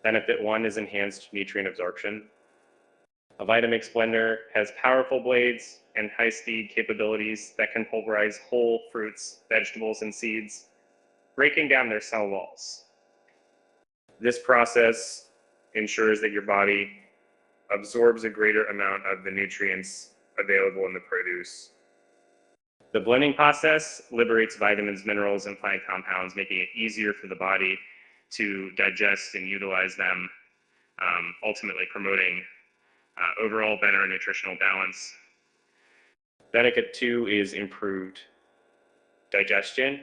Benefit 1 is enhanced nutrient absorption. A Vitamix blender has powerful blades and high-speed capabilities that can pulverize whole fruits, vegetables, and seeds, breaking down their cell walls. This process ensures that your body absorbs a greater amount of the nutrients available in the produce. The blending process liberates vitamins, minerals, and plant compounds, making it easier for the body to digest and utilize them, ultimately promoting overall better nutritional balance. Benefit 2 is improved digestion.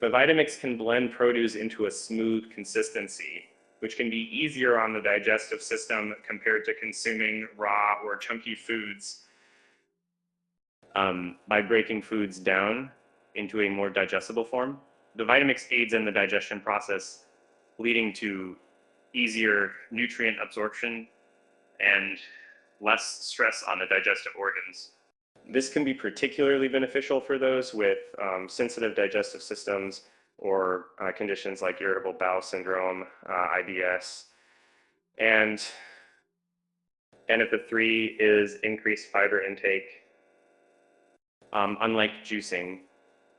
The Vitamix can blend produce into a smooth consistency, which can be easier on the digestive system compared to consuming raw or chunky foods. By breaking foods down into a more digestible form, the Vitamix aids in the digestion process, leading to easier nutrient absorption and less stress on the digestive organs. This can be particularly beneficial for those with sensitive digestive systems or conditions like irritable bowel syndrome, IBS. And benefit 3 is increased fiber intake. Unlike juicing,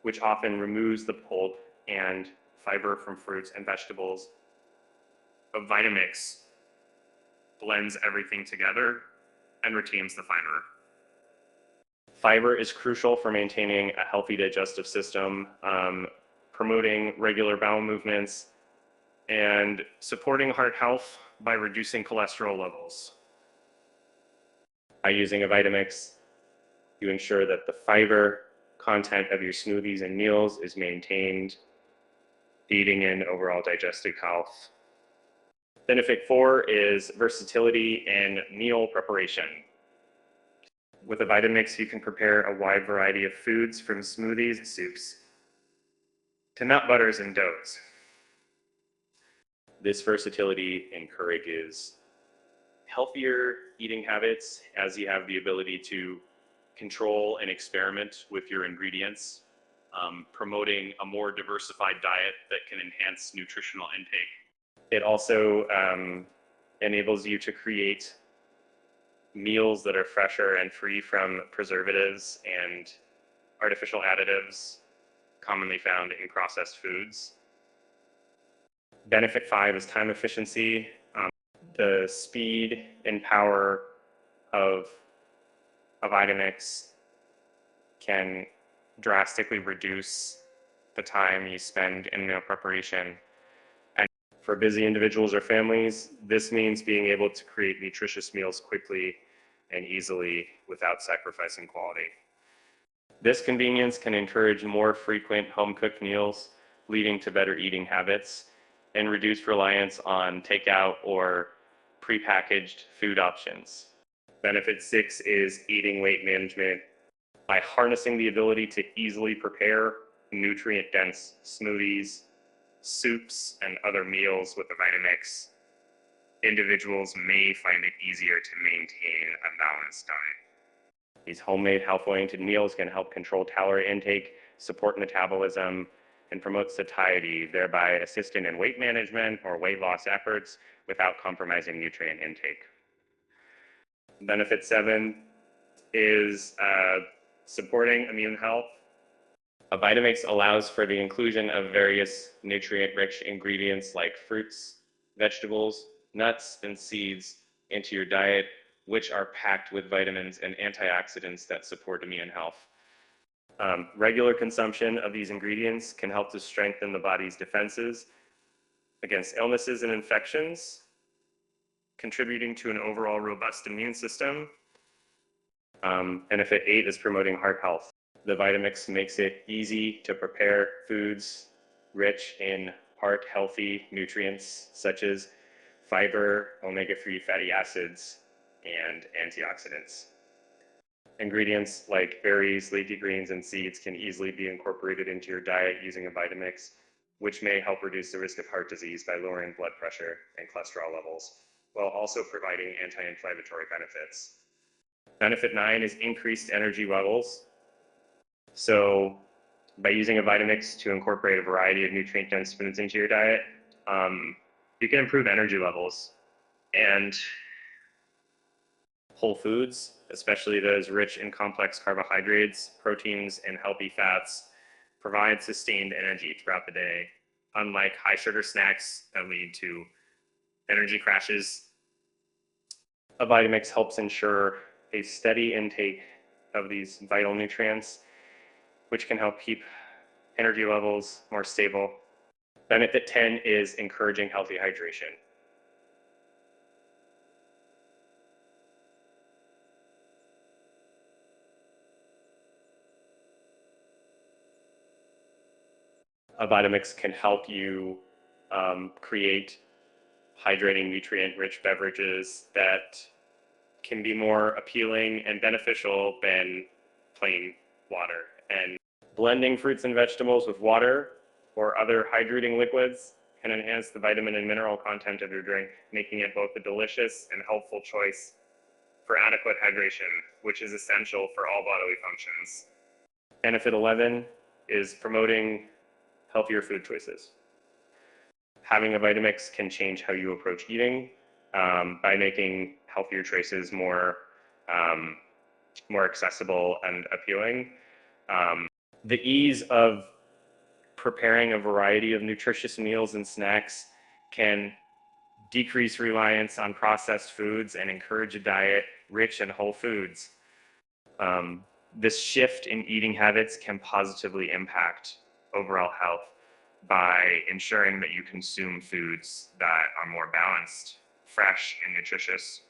which often removes the pulp and fiber from fruits and vegetables, a Vitamix blends everything together and retains the fiber. Fiber is crucial for maintaining a healthy digestive system, promoting regular bowel movements, and supporting heart health by reducing cholesterol levels. By using a Vitamix, you ensure that the fiber content of your smoothies and meals is maintained, aiding in overall digestive health. Benefit 4 is versatility in meal preparation. With a Vitamix, you can prepare a wide variety of foods from smoothies and soups to nut butters and doughs. This versatility encourages healthier eating habits as you have the ability to control and experiment with your ingredients, promoting a more diversified diet that can enhance nutritional intake. It also enables you to create meals that are fresher and free from preservatives and artificial additives commonly found in processed foods. Benefit 5 is time efficiency. The speed and power of a Vitamix can drastically reduce the time you spend in meal preparation. And for busy individuals or families, this means being able to create nutritious meals quickly and easily without sacrificing quality. This convenience can encourage more frequent home-cooked meals, leading to better eating habits and reduce reliance on takeout or prepackaged food options. Benefit 6 is eating weight management. By harnessing the ability to easily prepare nutrient-dense smoothies, soups, and other meals with the Vitamix, individuals may find it easier to maintain a balanced diet. These homemade, health-oriented meals can help control calorie intake, support metabolism, and promote satiety, thereby assisting in weight management or weight loss efforts without compromising nutrient intake. Benefit 7 is supporting immune health. A Vitamix allows for the inclusion of various nutrient-rich ingredients like fruits, vegetables, nuts, and seeds into your diet, which are packed with vitamins and antioxidants that support immune health. Regular consumption of these ingredients can help to strengthen the body's defenses against illnesses and infections, contributing to an overall robust immune system. Benefit 8 is promoting heart health. The Vitamix makes it easy to prepare foods rich in heart-healthy nutrients such as fiber, omega-3 fatty acids, and antioxidants. Ingredients like berries, leafy greens, and seeds can easily be incorporated into your diet using a Vitamix, which may help reduce the risk of heart disease by lowering blood pressure and cholesterol levels, while also providing anti-inflammatory benefits. Benefit 9 is increased energy levels. So by using a Vitamix to incorporate a variety of nutrient-dense foods into your diet, you can improve energy levels. And whole foods, especially those rich in complex carbohydrates, proteins, and healthy fats, provide sustained energy throughout the day, unlike high sugar snacks that lead to energy crashes. A Vitamix helps ensure a steady intake of these vital nutrients, which can help keep energy levels more stable. Benefit 10 is encouraging healthy hydration. A Vitamix can help you create hydrating, nutrient-rich beverages that can be more appealing and beneficial than plain water. And blending fruits and vegetables with water or other hydrating liquids can enhance the vitamin and mineral content of your drink, making it both a delicious and helpful choice for adequate hydration, which is essential for all bodily functions. Benefit 11 is promoting healthier food choices. Having a Vitamix can change how you approach eating by making healthier choices more accessible and appealing. The ease of preparing a variety of nutritious meals and snacks can decrease reliance on processed foods and encourage a diet rich in whole foods. This shift in eating habits can positively impact overall health by ensuring that you consume foods that are more balanced, fresh, and nutritious